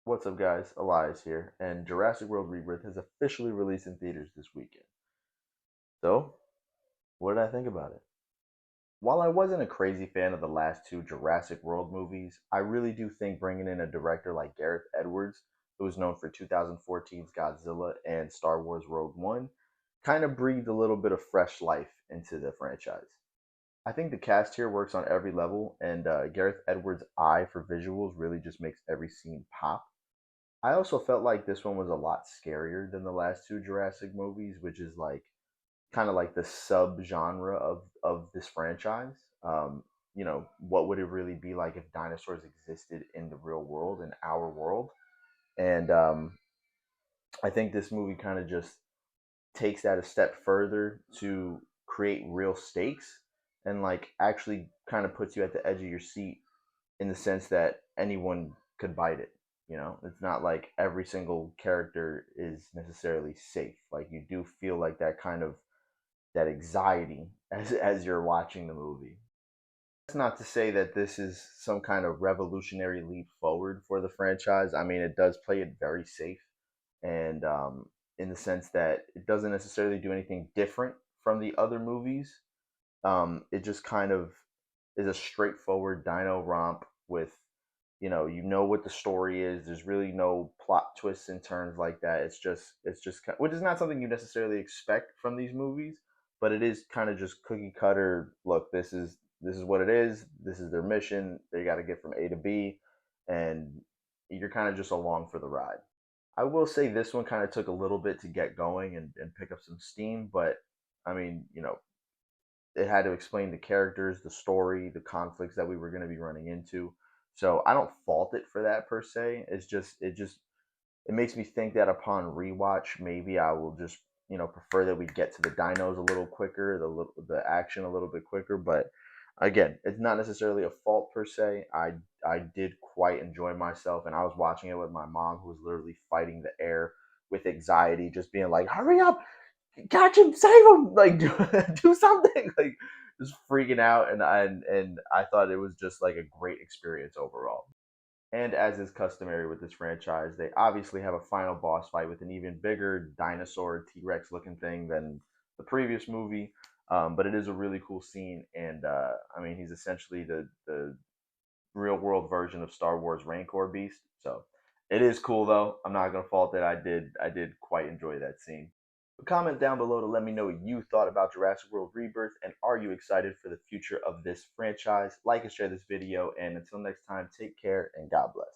What's up, guys? Elias here, and Jurassic World Rebirth has officially released in theaters this weekend. So, what did I think about it? While I wasn't a crazy fan of the last two Jurassic World movies, I really do think bringing in a director like Gareth Edwards, who is known for 2014's Godzilla and Star Wars Rogue One, kind of breathed a little bit of fresh life into the franchise. I think the cast here works on every level, and Gareth Edwards' eye for visuals really just makes every scene pop. I also felt like this one was a lot scarier than the last two Jurassic movies, which is like kind of like the sub genre of this franchise. What would it really be like if dinosaurs existed in the real world, in our world? And I think this movie kind of just takes that a step further to create real stakes and like actually kind of puts you at the edge of your seat in the sense that anyone could bite it. It's not like every single character is necessarily safe. Like you do feel like that kind of that anxiety as you're watching the movie. That's not to say that this is some kind of revolutionary leap forward for the franchise. I mean, it does play it very safe, and in the sense that it doesn't necessarily do anything different from the other movies. It just kind of is a straightforward dino romp with, you know what the story is. There's really no plot twists and turns like that. It's just which is not something you necessarily expect from these movies, but it is kind of just cookie cutter. Look, this is what it is. This is their mission. They got to get from A to B, and you're kind of just along for the ride. I will say this one kind of took a little bit to get going and pick up some steam, but I mean, it had to explain the characters, the story, the conflicts that we were going to be running into. So I don't fault it for that per se. It makes me think that upon rewatch, maybe I will just prefer that we get to the dinos a little quicker, the action a little bit quicker. But again, it's not necessarily a fault per se. I did quite enjoy myself, and I was watching it with my mom, who was literally fighting the air with anxiety, just being like, "Hurry up, catch him, save him, like do something," like just freaking out, and I thought it was just like a great experience overall. And as is customary with this franchise, they obviously have a final boss fight with an even bigger dinosaur T-Rex looking thing than the previous movie. But it is a really cool scene, and I mean, he's essentially the real world version of Star Wars Rancor Beast. So it is cool though. I'm not gonna fault it. I did quite enjoy that scene. Comment down below to let me know what you thought about Jurassic World Rebirth, and are you excited for the future of this franchise? Like and share this video, and until next time, take care and God bless.